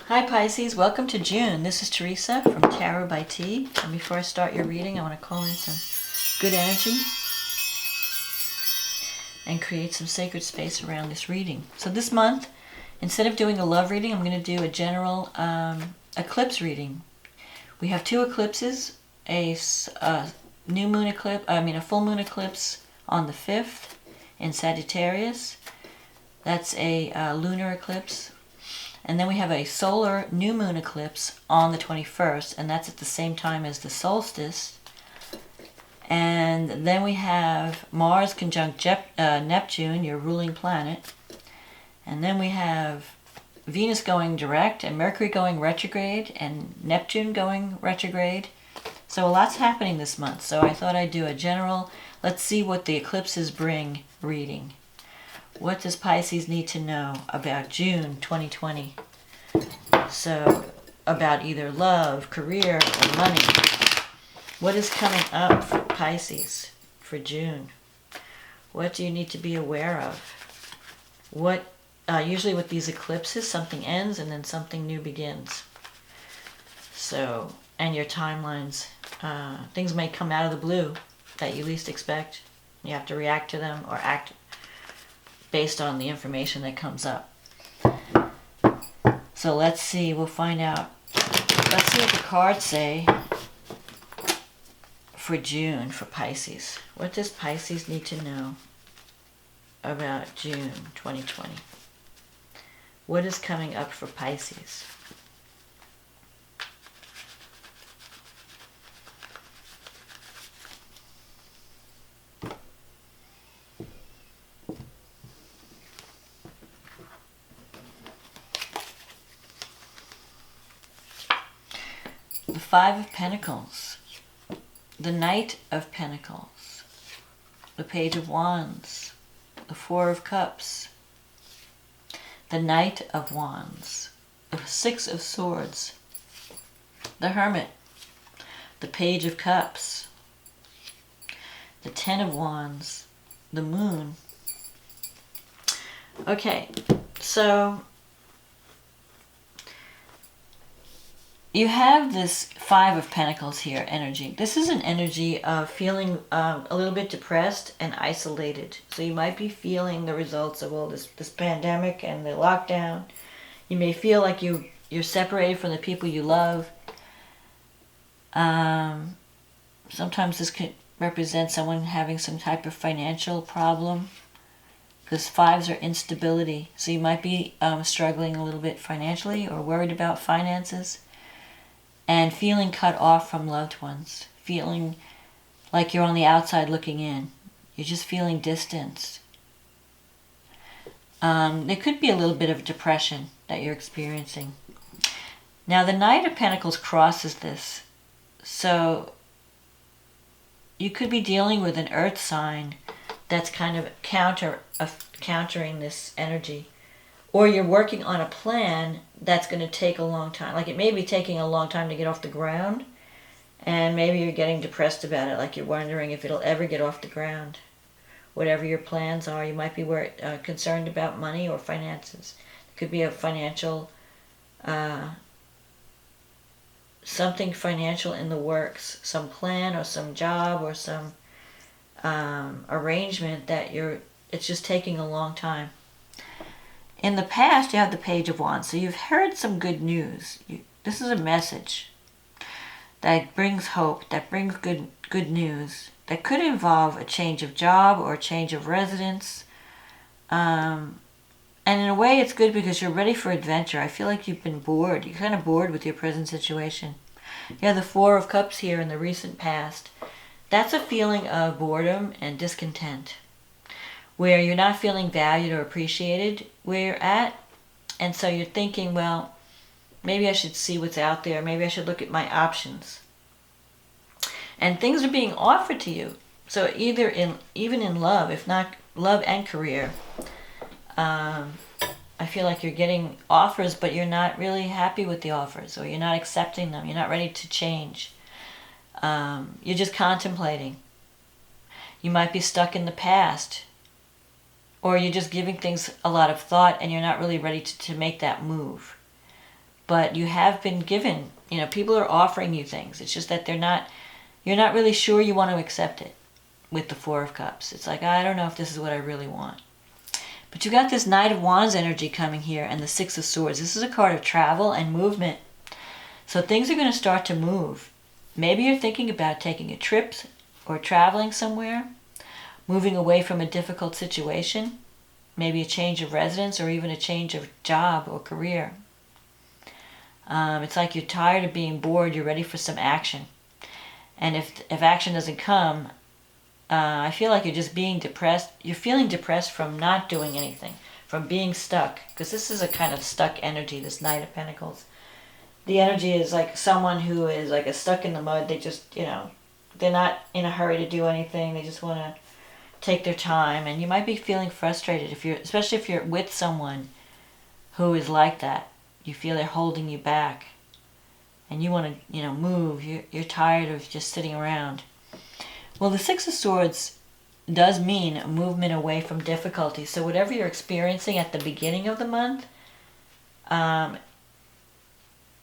Hi Pisces, welcome to June. This is Teresa from Tarot by T. And before I start your reading, I want to call in some good energy and create some sacred space around this reading. So this month, instead of doing a love reading, I'm going to do a general eclipse reading. We have two eclipses, a new moon eclipse, a full moon eclipse on the 5th in Sagittarius. That's a lunar eclipse. And then we have a solar new moon eclipse on the 21st, and that's at the same time as the solstice. And then we have Mars conjunct Neptune, your ruling planet. And then we have Venus going direct, and Mercury going retrograde, and Neptune going retrograde. So a lot's happening this month. So I thought I'd do a general, let's see what the eclipses bring reading. What does Pisces need to know about June 2020? So, about either love, career, or money. What is coming up for Pisces for June? What do you need to be aware of? Usually with these eclipses, something ends and then something new begins. So, and your timelines, things may come out of the blue that you least expect. You have to react to them or act based on the information that comes up. So let's see, we'll find out. Let's see what the cards say for June for Pisces. What does Pisces need to know about June 2020? What is coming up for Pisces? The Five of Pentacles, the Knight of Pentacles, the Page of Wands, the Four of Cups, the Knight of Wands, the Six of Swords, the Hermit, the Page of Cups, the Ten of Wands, the Moon. Okay, so you have this Five of Pentacles here energy. This is an energy of feeling a little bit depressed and isolated. So you might be feeling the results of all this pandemic and the lockdown. You may feel like you're separated from the people you love. Sometimes this could represent someone having some type of financial problem, because fives are instability. So you might be struggling a little bit financially or worried about finances. And feeling cut off from loved ones. Feeling like you're on the outside looking in. You're just feeling distanced. There could be a little bit of depression that you're experiencing. Now the Knight of Pentacles crosses this. So you could be dealing with an earth sign that's kind of countering this energy. Or you're working on a plan that's going to take a long time. Like it may be taking a long time to get off the ground, and maybe you're getting depressed about it, like you're wondering if it'll ever get off the ground. Whatever your plans are, you might be concerned about money or finances. It could be a financial, something financial in the works, some plan or some job or some arrangement that it's just taking a long time. In the past, you have the Page of Wands, so you've heard some good news. This is a message that brings hope, that brings good news, that could involve a change of job or a change of residence. And in a way, it's good because you're ready for adventure. I feel like you've been bored. You're kind of bored with your present situation. You have the Four of Cups here in the recent past. That's a feeling of boredom and discontent, where you're not feeling valued or appreciated where you're at. And so you're thinking, well, maybe I should see what's out there. Maybe I should look at my options. And things are being offered to you. So even in love, if not love and career, I feel like you're getting offers, but you're not really happy with the offers, or you're not accepting them. You're not ready to change. You're just contemplating. You might be stuck in the past. Or you're just giving things a lot of thought and you're not really ready to make that move. but you have been given, people are offering you things. It's just that you're not really sure you want to accept it with the Four of Cups. It's like, I don't know if this is what I really want. But you got this Knight of Wands energy coming here and the Six of Swords. This is a card of travel and movement. So things are going to start to move. Maybe you're thinking about taking a trip or traveling somewhere, moving away from a difficult situation, maybe a change of residence or even a change of job or career. It's like you're tired of being bored, you're ready for some action. And if action doesn't come, I feel like you're just being depressed. You're feeling depressed from not doing anything, from being stuck. Because this is a kind of stuck energy, this Knight of Pentacles. The energy is like someone who is like stuck in the mud. They just, they're not in a hurry to do anything. They just want to take their time. And you might be feeling frustrated, especially if you're with someone who is like that. You feel they're holding you back. And you want to, move. You're tired of just sitting around. Well, the Six of Swords does mean a movement away from difficulty. So whatever you're experiencing at the beginning of the month,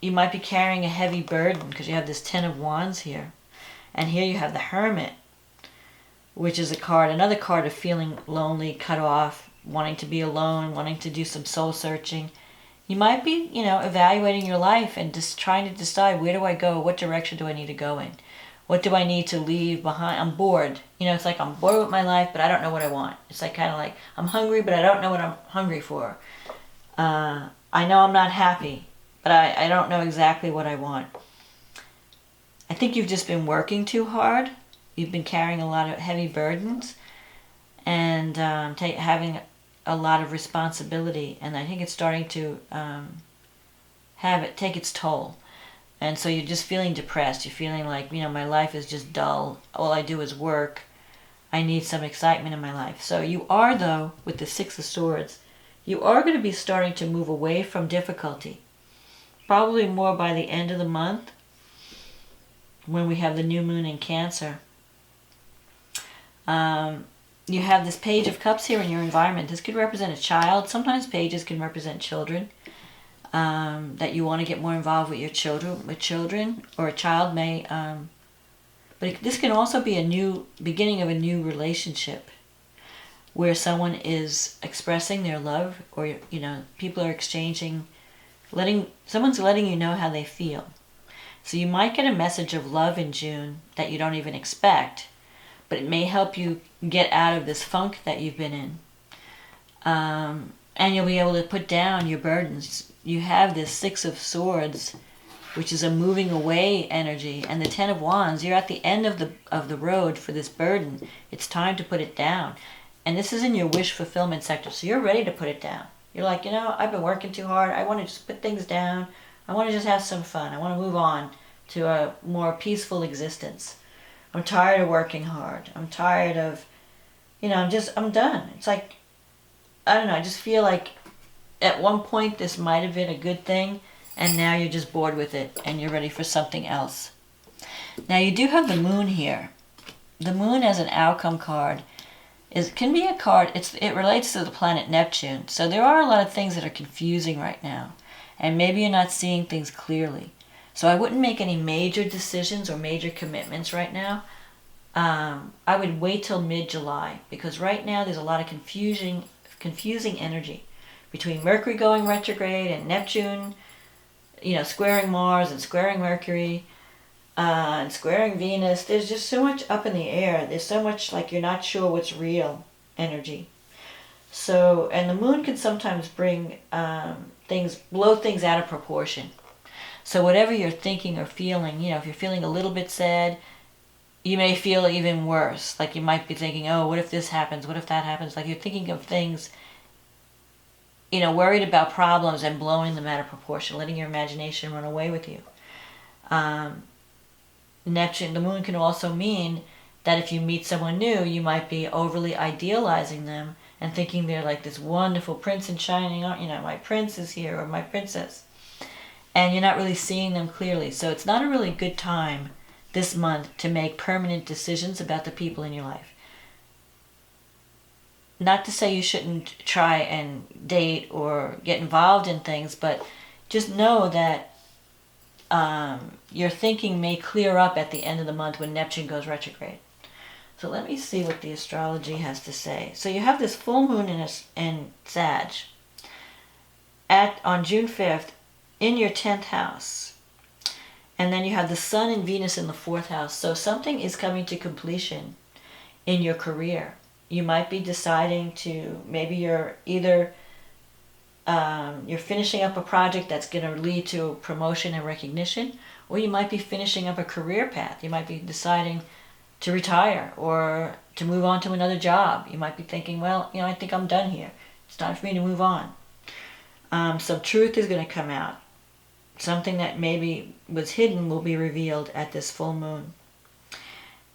you might be carrying a heavy burden because you have this Ten of Wands here. And here you have the Hermit, which is another card of feeling lonely, cut off, wanting to be alone, wanting to do some soul searching. You might be, evaluating your life and just trying to decide, where do I go? What direction do I need to go in? What do I need to leave behind? I'm bored. It's like I'm bored with my life, but I don't know what I want. It's like kind of like I'm hungry, but I don't know what I'm hungry for. I know I'm not happy, but I don't know exactly what I want. I think you've just been working too hard. You've been carrying a lot of heavy burdens and having a lot of responsibility. And I think it's starting to take its toll. And so you're just feeling depressed. You're feeling like, my life is just dull. All I do is work. I need some excitement in my life. So you are, though, with the Six of Swords, you are going to be starting to move away from difficulty. Probably more by the end of the month when we have the new moon in Cancer. You have this Page of Cups here in your environment. This could represent a child. Sometimes pages can represent children. That you want to get more involved with your children, or a child may, but this can also be a new beginning of a new relationship where someone is expressing their love, or people are exchanging, someone's letting you know how they feel. So you might get a message of love in June that you don't even expect, but it may help you get out of this funk that you've been in. And you'll be able to put down your burdens. You have this Six of Swords, which is a moving away energy, and the Ten of Wands. You're at the end of the road for this burden. It's time to put it down. And this is in your wish fulfillment sector, so you're ready to put it down. You're like, I've been working too hard. I want to just put things down. I want to just have some fun. I want to move on to a more peaceful existence. I'm tired of working hard. I'm tired of, I'm done. It's like, I don't know, I just feel like at one point this might have been a good thing, and now you're just bored with it and you're ready for something else. Now you do have the moon here. The moon as an outcome card can be a card, it relates to the planet Neptune. So there are a lot of things that are confusing right now, and maybe you're not seeing things clearly. So I wouldn't make any major decisions or major commitments right now. I would wait till mid-July, because right now there's a lot of confusing energy between Mercury going retrograde and Neptune, squaring Mars and squaring Mercury and squaring Venus. There's just so much up in the air. There's so much like you're not sure what's real energy. So, and the moon can sometimes bring blow things out of proportion. So whatever you're thinking or feeling, if you're feeling a little bit sad, you may feel even worse. Like you might be thinking, oh, what if this happens? What if that happens? Like you're thinking of things, worried about problems and blowing them out of proportion, letting your imagination run away with you. Neptune, the moon can also mean that if you meet someone new, you might be overly idealizing them and thinking they're like this wonderful prince in shining, my prince is here, or my princess. And you're not really seeing them clearly. So it's not a really good time this month to make permanent decisions about the people in your life. Not to say you shouldn't try and date or get involved in things, but just know that your thinking may clear up at the end of the month when Neptune goes retrograde. So let me see what the astrology has to say. So you have this full moon in Sag on June 5th in your 10th house. And then you have the Sun and Venus in the 4th house. So something is coming to completion in your career. You might be deciding to, maybe you're either you're finishing up a project that's going to lead to promotion and recognition, or you might be finishing up a career path. You might be deciding to retire or to move on to another job. You might be thinking, well, I think I'm done here. It's time for me to move on. Some truth is going to come out. Something that maybe was hidden will be revealed at this full moon.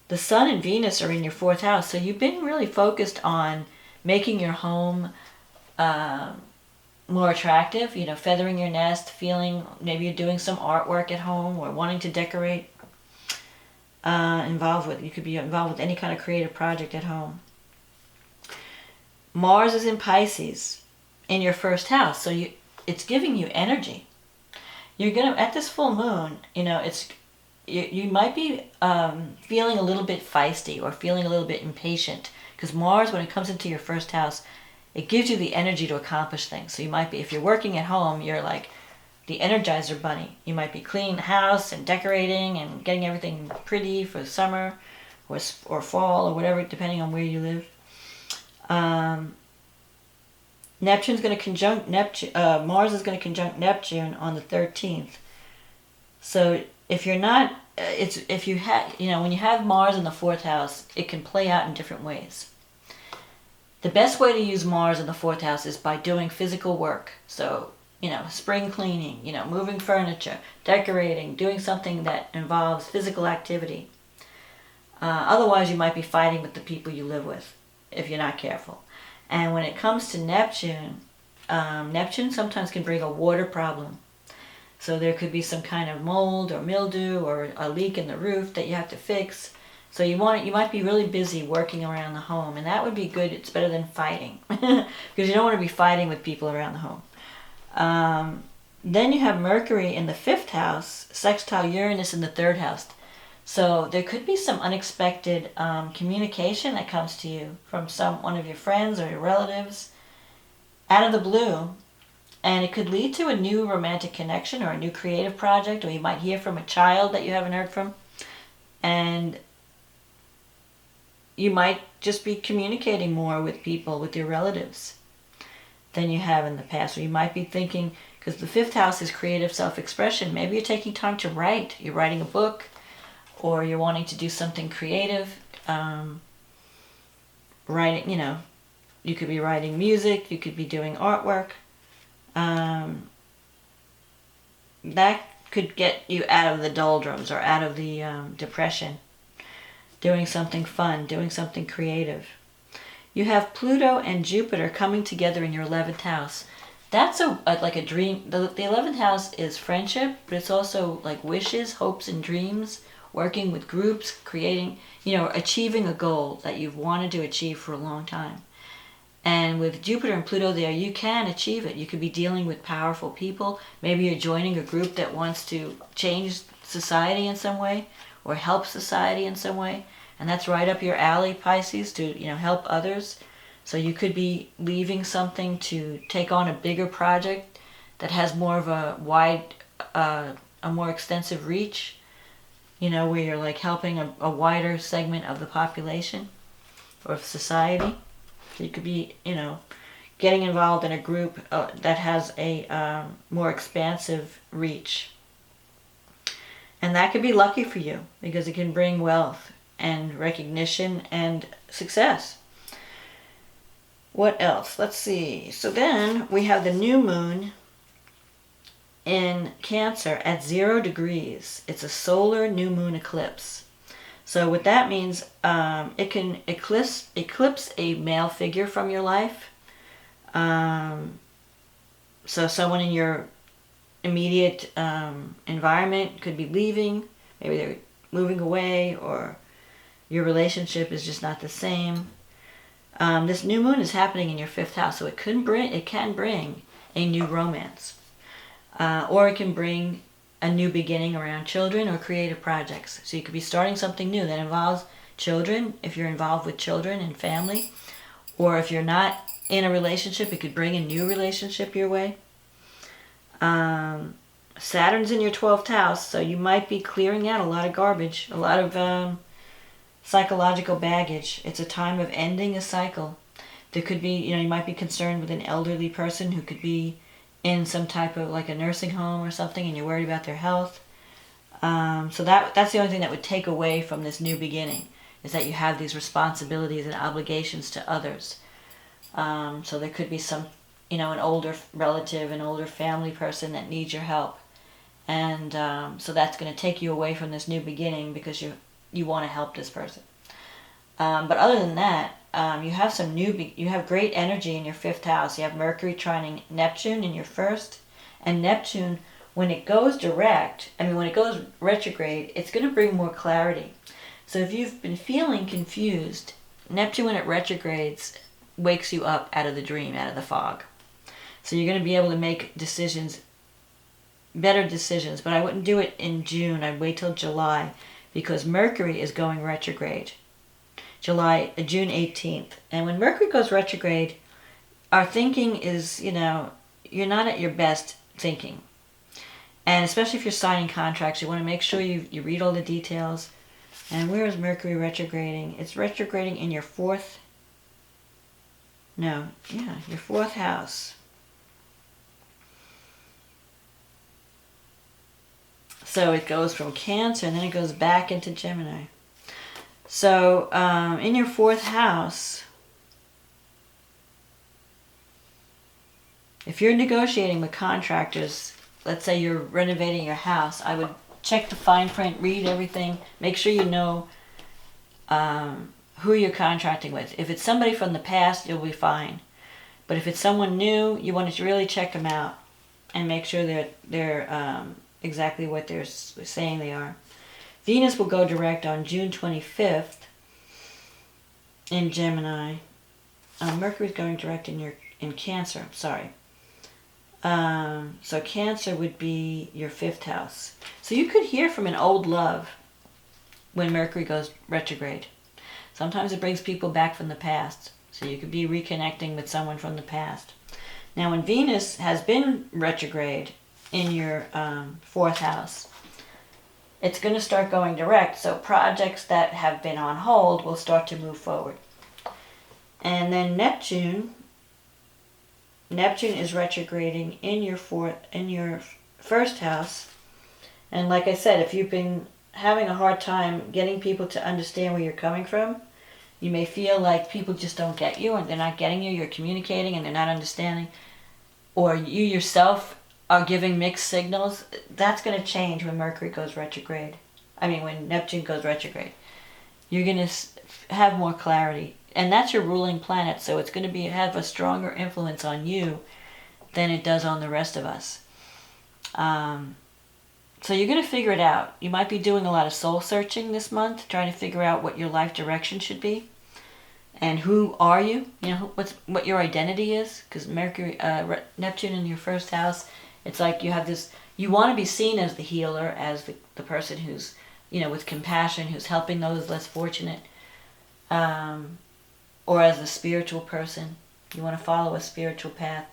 The Sun and Venus are in your 4th house, so you've been really focused on making your home more attractive, feathering your nest, feeling maybe you're doing some artwork at home or wanting to decorate. You could be involved with any kind of creative project at home. Mars is in Pisces in your 1st house, so it's giving you energy. You're gonna, at this full moon, you might be feeling a little bit feisty or feeling a little bit impatient, because Mars, when it comes into your 1st house, it gives you the energy to accomplish things. So you might be, if you're working at home, you're like the Energizer Bunny. You might be cleaning the house and decorating and getting everything pretty for summer or fall or whatever, depending on where you live. Neptune's going to conjunct Neptune. Mars is going to conjunct Neptune on the 13th. So if you're not, when you have Mars in the 4th house, it can play out in different ways. The best way to use Mars in the 4th house is by doing physical work. So, spring cleaning, moving furniture, decorating, doing something that involves physical activity. Otherwise, you might be fighting with the people you live with if you're not careful. And when it comes to Neptune, Neptune sometimes can bring a water problem. So there could be some kind of mold or mildew or a leak in the roof that you have to fix. So you might be really busy working around the home, and that would be good. It's better than fighting, because you don't want to be fighting with people around the home. Then you have Mercury in the 5th house, sextile Uranus in the 3rd house. So there could be some unexpected communication that comes to you from one of your friends or your relatives out of the blue, and it could lead to a new romantic connection or a new creative project, or you might hear from a child that you haven't heard from, and you might just be communicating more with people, with your relatives, than you have in the past. Or you might be thinking, because the 5th house is creative self-expression, maybe you're taking time to write. You're writing a book, or you're wanting to do something creative. Writing, you could be writing music, you could be doing artwork. That could get you out of the doldrums or out of the depression. Doing something fun, doing something creative. You have Pluto and Jupiter coming together in your 11th house. That's like a dream. The 11th house is friendship, but it's also like wishes, hopes, and dreams, working with groups, creating, achieving a goal that you've wanted to achieve for a long time. And with Jupiter and Pluto there, you can achieve it. You could be dealing with powerful people. Maybe you're joining a group that wants to change society in some way, or help society in some way, and that's right up your alley, Pisces, to help others. So you could be leaving something to take on a bigger project that has more of a more extensive reach, where you're like helping a wider segment of the population or of society. So you could be, getting involved in a group that has a more expansive reach. And that could be lucky for you, because it can bring wealth and recognition and success. What else? Let's see. So then we have the new moon in Cancer at 0 degrees. It's a solar new moon eclipse. So what that means, it can eclipse a male figure from your life. So someone in your immediate environment could be leaving. Maybe they're moving away, or your relationship is just not the same. This new moon is happening in your 5th house, so it can bring a new romance. Or it can bring a new beginning around children or creative projects. So you could be starting something new that involves children, if you're involved with children and family. Or if you're not in a relationship, it could bring a new relationship your way. Saturn's in your 12th house, so you might be clearing out a lot of garbage, a lot of psychological baggage. It's a time of ending a cycle. There could be, you might be concerned with an elderly person who could be in some type of like a nursing home or something, and you're worried about their health. So that's the only thing that would take away from this new beginning, is that you have these responsibilities and obligations to others. So there could be some, an older relative, an older family person that needs your help. And so that's going to take you away from this new beginning because you want to help this person. But other than that, you have you have great energy in your 5th house. You have Mercury trining Neptune in your 1st, and Neptune, when it goes retrograde, it's going to bring more clarity. So if you've been feeling confused, Neptune when it retrogrades wakes you up out of the dream, out of the fog. So you're going to be able to make better decisions, but I wouldn't do it in June. I'd wait till July, because Mercury is going retrograde. June 18th. And when Mercury goes retrograde, our thinking is, you're not at your best thinking. And especially if you're signing contracts, you want to make sure you read all the details. And where is Mercury retrograding? It's retrograding in your 4th house. So it goes from Cancer and then it goes back into Gemini. So in your 4th house, if you're negotiating with contractors, let's say you're renovating your house, I would check the fine print, read everything, make sure you know who you're contracting with. If it's somebody from the past, you'll be fine. But if it's someone new, you want to really check them out and make sure they're exactly what they're saying they are. Venus will go direct on June 25th in Gemini. Mercury's going direct in Cancer. Sorry. So Cancer would be your 5th house. So you could hear from an old love when Mercury goes retrograde. Sometimes it brings people back from the past. So you could be reconnecting with someone from the past. Now when Venus has been retrograde in your 4th house, it's going to start going direct. So projects that have been on hold will start to move forward. And then Neptune is retrograding in your 1st house. And like I said, if you've been having a hard time getting people to understand where you're coming from, you may feel like people just don't get you, or they're not getting you, you're communicating and they're not understanding, or you yourself are giving mixed signals. That's going to change when Mercury goes retrograde. When Neptune goes retrograde. You're going to have more clarity. And that's your ruling planet, so it's going to have a stronger influence on you than it does on the rest of us. So you're going to figure it out. You might be doing a lot of soul searching this month, trying to figure out what your life direction should be. And who are you? What your identity is. Because Neptune in your 1st house, it's like you have this, you want to be seen as the healer, as the person who's, with compassion, who's helping those less fortunate. Or as a spiritual person. You want to follow a spiritual path.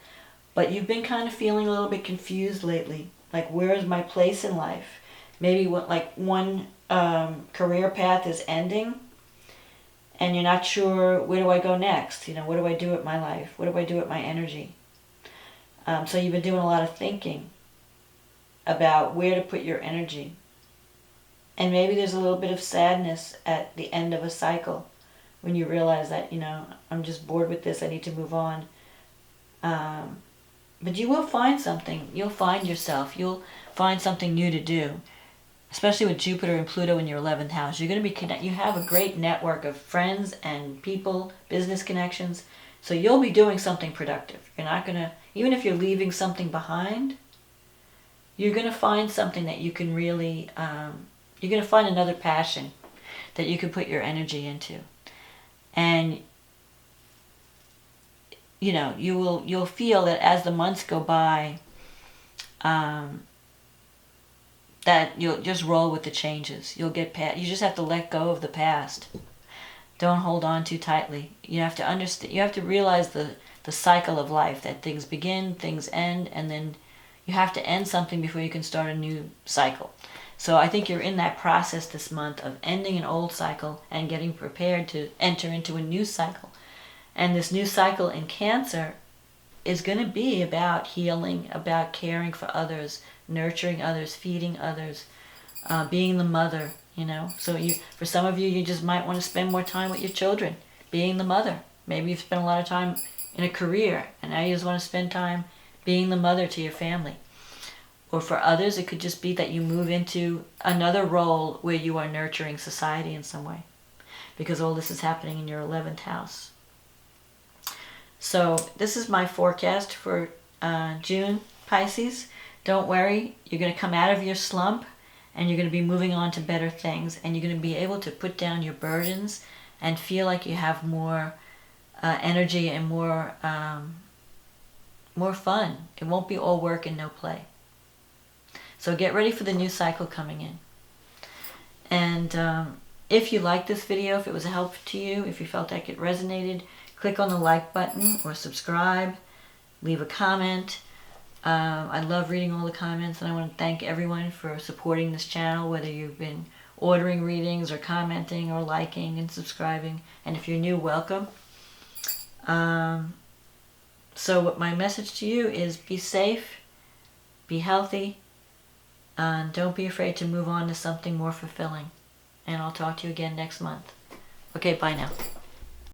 But you've been kind of feeling a little bit confused lately. Like, where is my place in life? Maybe one career path is ending and you're not sure, where do I go next? What do I do with my life? What do I do with my energy? So you've been doing a lot of thinking about where to put your energy. And maybe there's a little bit of sadness at the end of a cycle when you realize that, I'm just bored with this, I need to move on. But you will find something. You'll find yourself. You'll find something new to do. Especially with Jupiter and Pluto in your 11th house. You're going to be you have a great network of friends and people, business connections. So you'll be doing something productive. You're not going to, even if you're leaving something behind, you're going to find something that you can really, you're going to find another passion that you can put your energy into. And you'll feel that as the months go by, that you'll just roll with the changes. You'll get past. You just have to let go of the past. Don't hold on too tightly. You have to understand. You have to realize the cycle of life, that things begin, things end, and then you have to end something before you can start a new cycle. So I think you're in that process this month of ending an old cycle and getting prepared to enter into a new cycle. And this new cycle in Cancer is going to be about healing, about caring for others, nurturing others, feeding others, being the mother, So for some of you, you just might want to spend more time with your children, being the mother. Maybe you've spent a lot of time in a career, and now you just want to spend time being the mother to your family. Or for others, it could just be that you move into another role where you are nurturing society in some way, because all this is happening in your 11th house. So this is my forecast for June, Pisces. Don't worry, you're going to come out of your slump, and you're going to be moving on to better things, and you're going to be able to put down your burdens and feel like you have more energy and more fun. It won't be all work and no play. So get ready for the new cycle coming in. And if you liked this video, if it was a help to you, if you felt like it resonated, click on the like button or subscribe, leave a comment. I love reading all the comments, and I want to thank everyone for supporting this channel, whether you've been ordering readings or commenting or liking and subscribing. And if you're new, welcome. So what my message to you is, be safe, be healthy, and don't be afraid to move on to something more fulfilling. And I'll talk to you again next month. Okay, bye now.